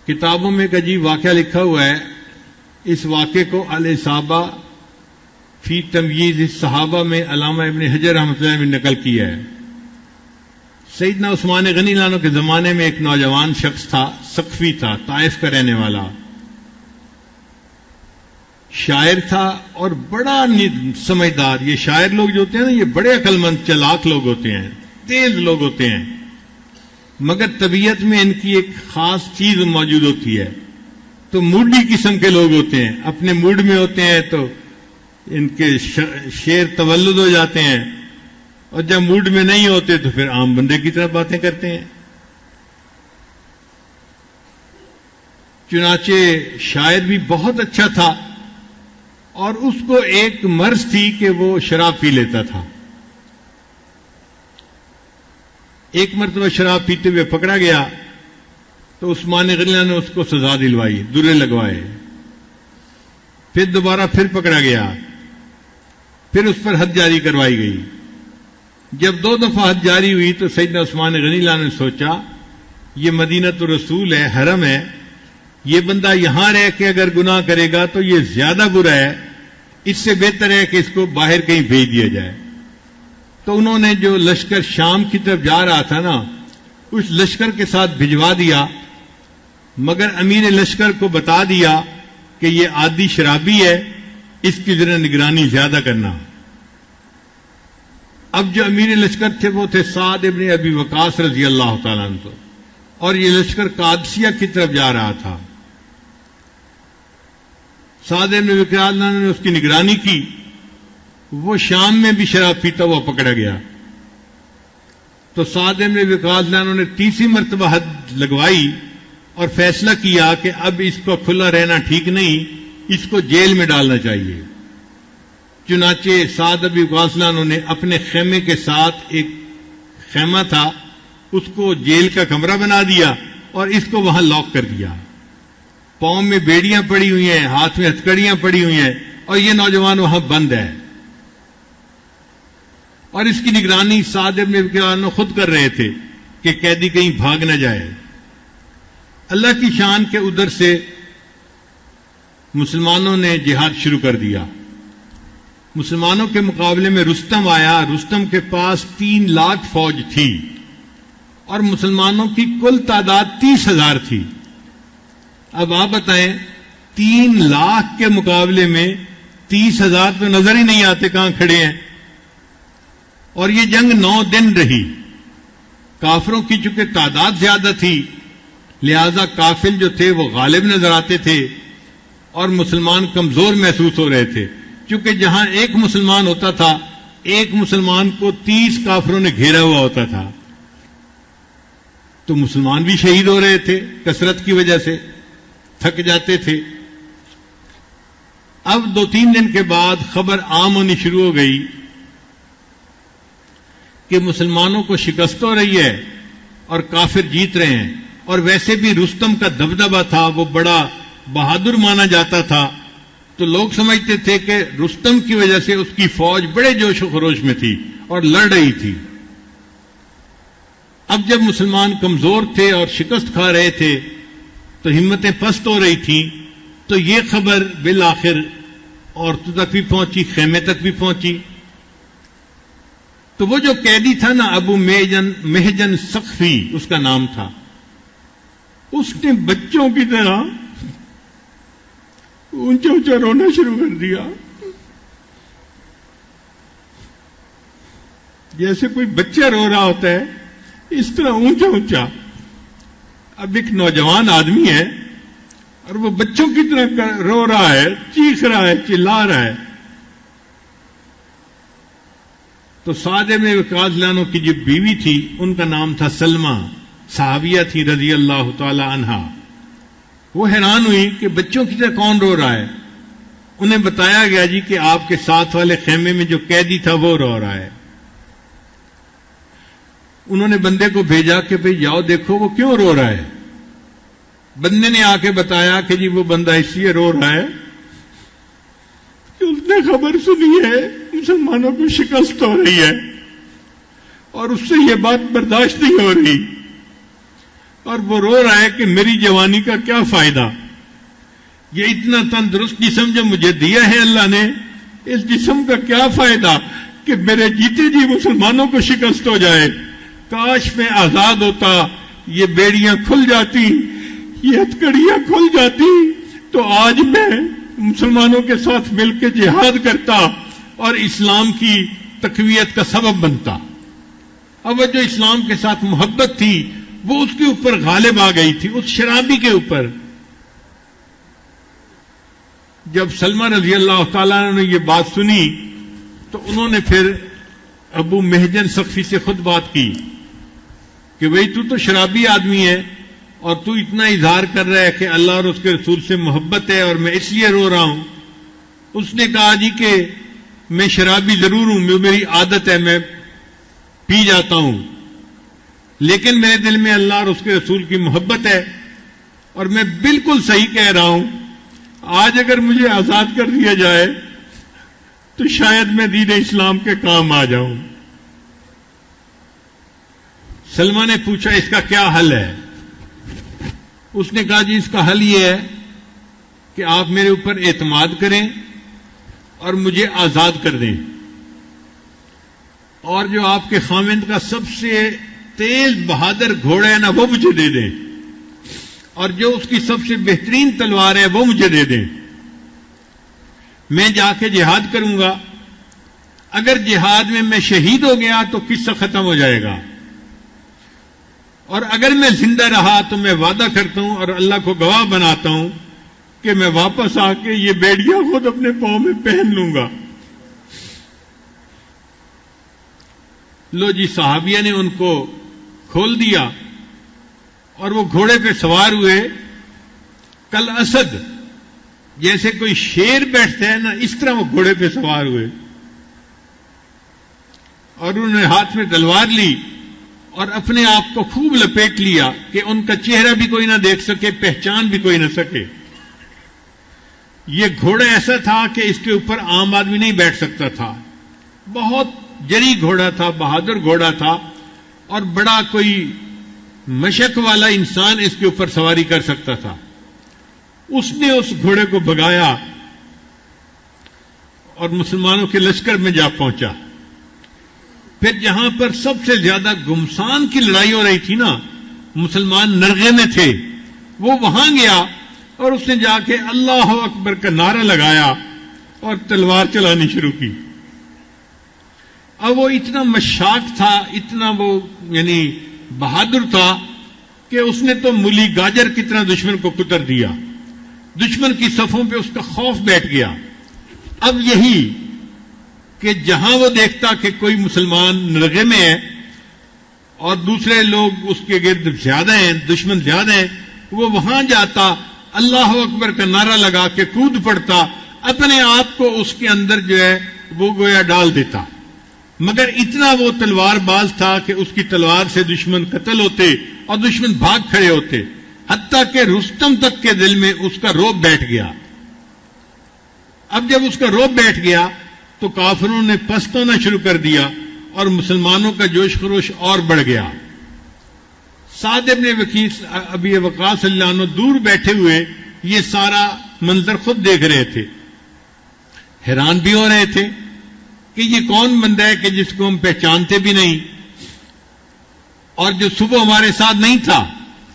کتابوں میں ایک عجیب واقعہ لکھا ہوا ہے. اس واقعے کو الاصابہ فی تمییز الصحابہ میں علامہ ابن حجر رحمۃ اللہ نے نقل کیا ہے. سیدنا عثمان غنی لانو کے زمانے میں ایک نوجوان شخص تھا، ثقفی تھا، طائف کا رہنے والا، شاعر تھا اور بڑا سمجھدار. یہ شاعر لوگ جو ہوتے ہیں نا، یہ بڑے عقل مند چلاک لوگ ہوتے ہیں، تیز لوگ ہوتے ہیں، مگر طبیعت میں ان کی ایک خاص چیز موجود ہوتی ہے. تو موڈی قسم کے لوگ ہوتے ہیں، اپنے موڈ میں ہوتے ہیں تو ان کے شعر تولد ہو جاتے ہیں، اور جب موڈ میں نہیں ہوتے تو پھر عام بندے کی طرح باتیں کرتے ہیں. چنانچہ شاعر بھی بہت اچھا تھا، اور اس کو ایک مرض تھی کہ وہ شراب پی لیتا تھا. ایک مرتبہ شراب پیتے ہوئے پکڑا گیا تو عثمان غنی نے اس کو سزا دلوائی، درے لگوائے. پھر دوبارہ پھر پکڑا گیا، پھر اس پر حد جاری کروائی گئی. جب 2 دفعہ حد جاری ہوئی تو سیدنا عثمان غنی نے سوچا یہ مدینۃ الرسول ہے، حرم ہے، یہ بندہ یہاں رہ کے اگر گناہ کرے گا تو یہ زیادہ برا ہے، اس سے بہتر ہے کہ اس کو باہر کہیں بھیج دیا جائے. تو انہوں نے جو لشکر شام کی طرف جا رہا تھا نا، اس لشکر کے ساتھ بھجوا دیا، مگر امیر لشکر کو بتا دیا کہ یہ عادی شرابی ہے، اس کی ذرا نگرانی زیادہ کرنا. اب جو امیر لشکر تھے وہ تھے سعد ابن ابی وقاص رضی اللہ تعالیٰ عنہ، اور یہ لشکر قادسیہ کی طرف جا رہا تھا. سعد ابن ابی وقاص نے اس کی نگرانی کی. وہ شام میں بھی شراب پیتا ہوا پکڑا گیا تو سعد ابن ابی وقاص نے تیسری مرتبہ حد لگوائی اور فیصلہ کیا کہ اب اس کو کھلا رہنا ٹھیک نہیں، اس کو جیل میں ڈالنا چاہیے. چنانچہ سعد ابن ابی وقاص نے اپنے خیمے کے ساتھ ایک خیمہ تھا، اس کو جیل کا کمرہ بنا دیا اور اس کو وہاں لاک کر دیا. پاؤں میں بیڑیاں پڑی ہوئی ہیں، ہاتھ میں ہتھکڑیاں پڑی ہوئی ہیں، اور یہ نوجوان وہاں بند ہے. اور اس کی نگرانی سعد ابن ابی وقاص خود کر رہے تھے کہ قیدی کہیں بھاگ نہ جائے. اللہ کی شان کے ادھر سے مسلمانوں نے جہاد شروع کر دیا. مسلمانوں کے مقابلے میں رستم آیا. رستم کے پاس 3 لاکھ فوج تھی اور مسلمانوں کی کل تعداد 30,000 تھی. اب آپ بتائیں 3 لاکھ کے مقابلے میں 30,000 تو نظر ہی نہیں آتے کہاں کھڑے ہیں. اور یہ جنگ 9 دن رہی. کافروں کی چونکہ تعداد زیادہ تھی لہذا کافر جو تھے وہ غالب نظر آتے تھے اور مسلمان کمزور محسوس ہو رہے تھے. چونکہ جہاں ایک مسلمان ہوتا تھا، ایک مسلمان کو 30 کافروں نے گھیرا ہوا ہوتا تھا، تو مسلمان بھی شہید ہو رہے تھے، کثرت کی وجہ سے تھک جاتے تھے. اب 2-3 دن کے بعد خبر عام ہونی شروع ہو گئی کہ مسلمانوں کو شکست ہو رہی ہے اور کافر جیت رہے ہیں. اور ویسے بھی رستم کا دبدبہ تھا، وہ بڑا بہادر مانا جاتا تھا، تو لوگ سمجھتے تھے کہ رستم کی وجہ سے اس کی فوج بڑے جوش و خروش میں تھی اور لڑ رہی تھی. اب جب مسلمان کمزور تھے اور شکست کھا رہے تھے تو ہمتیں پست ہو رہی تھیں. تو یہ خبر بالآخر عورتوں تک بھی پہنچی، خیمے تک بھی پہنچی. تو وہ جو قیدی تھا نا، ابو محجن ثقفی اس کا نام تھا، اس نے بچوں کی طرح اونچا اونچا رونا شروع کر دیا، جیسے کوئی بچہ رو رہا ہوتا ہے اس طرح اونچا اونچا. اب ایک نوجوان آدمی ہے اور وہ بچوں کی طرح رو رہا ہے، چیخ رہا ہے، چلا رہا ہے. تو سعد ابن ابی وقاص عنہ کی جو بیوی تھی ان کا نام تھا سلمہ، صحابیہ تھی رضی اللہ تعالی عنہا. وہ حیران ہوئی کہ بچوں کی طرح کون رو رہا ہے. انہیں بتایا گیا جی کہ آپ کے ساتھ والے خیمے میں جو قیدی تھا وہ رو رہا ہے. انہوں نے بندے کو بھیجا کہ بھئی جاؤ دیکھو وہ کیوں رو رہا ہے. بندے نے آ کے بتایا کہ جی وہ بندہ اس لیے رو رہا ہے کہ اس نے خبر سنی ہے مسلمانوں کو شکست ہو رہی ہے اور اس سے یہ بات برداشت نہیں ہو رہی. اور وہ رو رہا ہے کہ میری جوانی کا کیا فائدہ، یہ اتنا تندرست جسم جو مجھے دیا ہے اللہ نے، اس جسم کا کیا فائدہ کہ میرے جیتے جی مسلمانوں کو شکست ہو جائے، کاش میں آزاد ہوتا، یہ بیڑیاں کھل جاتی، یہ ہتکڑیاں کھل جاتی، تو آج میں مسلمانوں کے ساتھ مل کے جہاد کرتا اور اسلام کی تقویت کا سبب بنتا۔ اب جو اسلام کے ساتھ محبت تھی وہ اس کے اوپر غالب آ گئی تھی، اس شرابی کے اوپر۔ جب سلمہ رضی اللہ تعالیٰ عنہ نے یہ بات سنی تو انہوں نے پھر ابو محجن سقفی سے خود بات کی کہ بھئی تو شرابی آدمی ہے اور تو اتنا اظہار کر رہا ہے کہ اللہ اور اس کے رسول سے محبت ہے اور میں اس لیے رو رہا ہوں۔ اس نے کہا جی کہ میں شرابی ضرور ہوں، میری عادت ہے، میں پی جاتا ہوں، لیکن میرے دل میں اللہ اور اس کے رسول کی محبت ہے اور میں بالکل صحیح کہہ رہا ہوں۔ آج اگر مجھے آزاد کر دیا جائے تو شاید میں دین اسلام کے کام آ جاؤں۔ سلمہ نے پوچھا اس کا کیا حل ہے؟ اس نے کہا جی اس کا حل یہ ہے کہ آپ میرے اوپر اعتماد کریں اور مجھے آزاد کر دیں، اور جو آپ کے خاوند کا سب سے تیز بہادر گھوڑا ہے نا وہ مجھے دے دیں، اور جو اس کی سب سے بہترین تلوار ہے وہ مجھے دے دیں، میں جا کے جہاد کروں گا۔ اگر جہاد میں شہید ہو گیا تو قصہ ختم ہو جائے گا، اور اگر میں زندہ رہا تو میں وعدہ کرتا ہوں اور اللہ کو گواہ بناتا ہوں کہ میں واپس آ کے یہ بیڑیاں خود اپنے پاؤں میں پہن لوں گا۔ لو جی، صحابیہ نے ان کو کھول دیا اور وہ گھوڑے پہ سوار ہوئے، کل اسد، جیسے کوئی شیر بیٹھتا ہے نا اس طرح وہ گھوڑے پہ سوار ہوئے، اور انہوں نے ہاتھ میں تلوار لی اور اپنے آپ کو خوب لپیٹ لیا کہ ان کا چہرہ بھی کوئی نہ دیکھ سکے، پہچان بھی کوئی نہ سکے۔ یہ گھوڑا ایسا تھا کہ اس کے اوپر عام آدمی نہیں بیٹھ سکتا تھا، بہت جری گھوڑا تھا، بہادر گھوڑا تھا، اور بڑا کوئی مشق والا انسان اس کے اوپر سواری کر سکتا تھا۔ اس نے اس گھوڑے کو بھگایا اور مسلمانوں کے لشکر میں جا پہنچا۔ پھر جہاں پر سب سے زیادہ گمسان کی لڑائی ہو رہی تھی نا، مسلمان نرغے میں تھے، وہ وہاں گیا اور اس نے جا کے اللہ اکبر کا نعرہ لگایا اور تلوار چلانی شروع کی۔ اب وہ اتنا مشاق تھا، اتنا وہ یعنی بہادر تھا کہ اس نے تو مولی گاجر کی طرح دشمن کو کتر دیا، دشمن کی صفوں پہ اس کا خوف بیٹھ گیا۔ اب یہی کہ جہاں وہ دیکھتا کہ کوئی مسلمان نرغے میں ہے اور دوسرے لوگ اس کے گرد زیادہ ہیں، دشمن زیادہ ہیں، وہ وہاں جاتا، اللہ اکبر کا نعرہ لگا کے کود پڑتا، اپنے آپ کو اس کے اندر جو ہے وہ گویا ڈال دیتا۔ مگر اتنا وہ تلوار باز تھا کہ اس کی تلوار سے دشمن قتل ہوتے اور دشمن بھاگ کھڑے ہوتے، حتیٰ کہ رستم تک کے دل میں اس کا رعب بیٹھ گیا۔ اب جب اس کا رعب بیٹھ گیا تو کافروں نے پست ہونا شروع کر دیا اور مسلمانوں کا جوش خروش اور بڑھ گیا۔ سعد ابن ابی وقاص صلی اللہ عنہ دور بیٹھے ہوئے یہ سارا منظر خود دیکھ رہے تھے، حیران بھی ہو رہے تھے کہ یہ کون بندہ ہے کہ جس کو ہم پہچانتے بھی نہیں، اور جو صبح ہمارے ساتھ نہیں تھا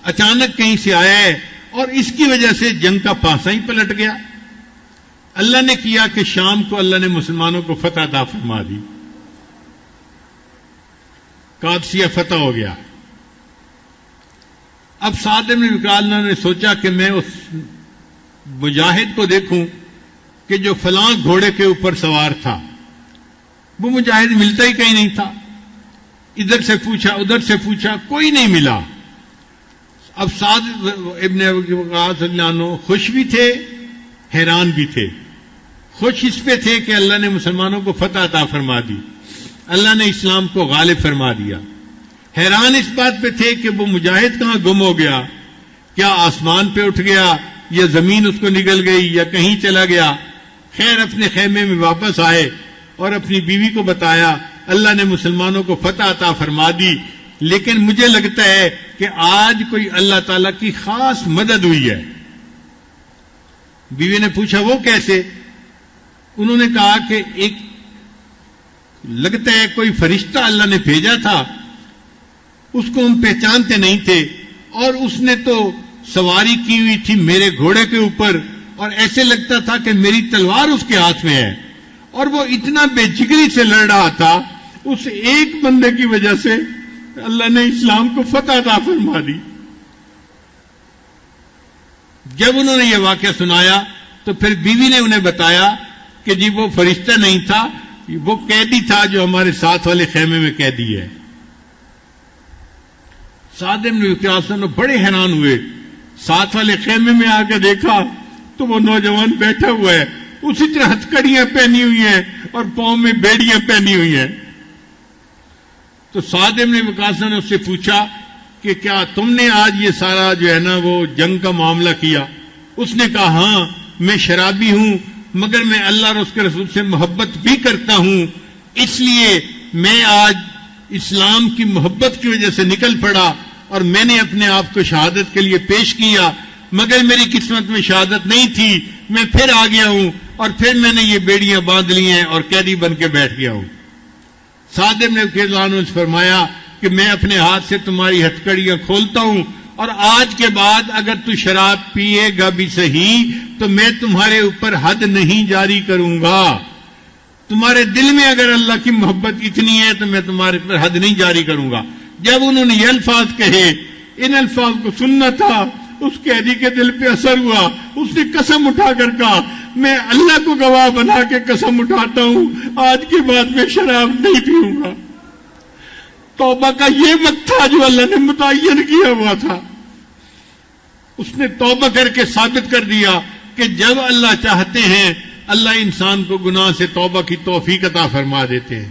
اچانک کہیں سے آیا ہے، اور اس کی وجہ سے جنگ کا پاسا ہی پلٹ گیا۔ اللہ نے کیا کہ شام کو اللہ نے مسلمانوں کو فتح عطا فرما دی، قادسیہ فتح ہو گیا۔ اب سعد بن وقاص نے سوچا کہ میں اس مجاہد کو دیکھوں کہ جو فلاں گھوڑے کے اوپر سوار تھا، وہ مجاہد ملتا ہی کہیں نہیں تھا۔ ادھر سے پوچھا ادھر سے پوچھا، کوئی نہیں ملا۔ اب سعد ابن وقاص صلی اللہ عنہ خوش بھی تھے حیران بھی تھے۔ خوش اس پہ تھے کہ اللہ نے مسلمانوں کو فتح عطا فرما دی، اللہ نے اسلام کو غالب فرما دیا۔ حیران اس بات پہ تھے کہ وہ مجاہد کہاں گم ہو گیا، کیا آسمان پہ اٹھ گیا یا زمین اس کو نگل گئی یا کہیں چلا گیا۔ خیر اپنے خیمے میں واپس آئے اور اپنی بیوی کو بتایا اللہ نے مسلمانوں کو فتح عطا فرما دی، لیکن مجھے لگتا ہے کہ آج کوئی اللہ تعالیٰ کی خاص مدد ہوئی ہے. بیوی نے پوچھا وہ کیسے؟ انہوں نے کہا کہ ایک لگتا ہے کوئی فرشتہ اللہ نے بھیجا تھا، اس کو ہم پہچانتے نہیں تھے، اور اس نے تو سواری کی ہوئی تھی میرے گھوڑے کے اوپر، اور ایسے لگتا تھا کہ میری تلوار اس کے ہاتھ میں ہے، اور وہ اتنا بے جگری سے لڑ رہا تھا. اس ایک بندے کی وجہ سے اللہ نے اسلام کو فتح عطا فرما دی. جب انہوں نے یہ واقعہ سنایا تو پھر بیوی نے انہیں بتایا کہ جی وہ فرشتہ نہیں تھا، وہ قیدی تھا جو ہمارے ساتھ والے خیمے میں قیدی ہے. سعد بن وقاص بڑے حیران ہوئے. ساتھ والے خیمے میں آ کے دیکھا تو وہ نوجوان بیٹھا ہوا ہے، اسی طرح ہتھکڑیاں پہنی ہوئی ہیں اور پاؤں میں بیڑیاں پہنی ہوئی ہیں. تو سعد بن وقاص نے اس سے پوچھا کہ کیا تم نے آج یہ سارا جو ہے نا وہ جنگ کا معاملہ کیا؟ اس نے کہا ہاں میں شرابی ہوں، مگر میں اللہ اور اس کے رسول سے محبت بھی کرتا ہوں، اس لیے میں آج اسلام کی محبت کی وجہ سے نکل پڑا اور میں نے اپنے آپ کو شہادت کے لیے پیش کیا، مگر میری قسمت میں شہادت نہیں تھی، میں پھر آ گیا ہوں اور پھر میں نے یہ بیڑیاں باندھ لی ہیں اور قیدی بن کے بیٹھ گیا ہوں. سعد بن وقاص نے فرمایا کہ میں اپنے ہاتھ سے تمہاری ہتھکڑیاں کھولتا ہوں، اور آج کے بعد اگر تو شراب پیے گا بھی صحیح تو میں تمہارے اوپر حد نہیں جاری کروں گا. تمہارے دل میں اگر اللہ کی محبت اتنی ہے تو میں تمہارے اوپر حد نہیں جاری کروں گا. جب انہوں نے یہ الفاظ کہے، ان الفاظ کو سننا تھا، اس قیدی کے دل پہ اثر ہوا. اس نے قسم اٹھا کر کہا میں اللہ کو گواہ بنا کے قسم اٹھاتا ہوں آج کے بعد میں شراب نہیں پیوں گا. توبہ کا یہ وقت تھا جو اللہ نے متعین کیا ہوا تھا. اس نے توبہ کر کے ثابت کر دیا کہ جب اللہ چاہتے ہیں اللہ انسان کو گناہ سے توبہ کی توفیق عطا فرما دیتے ہیں.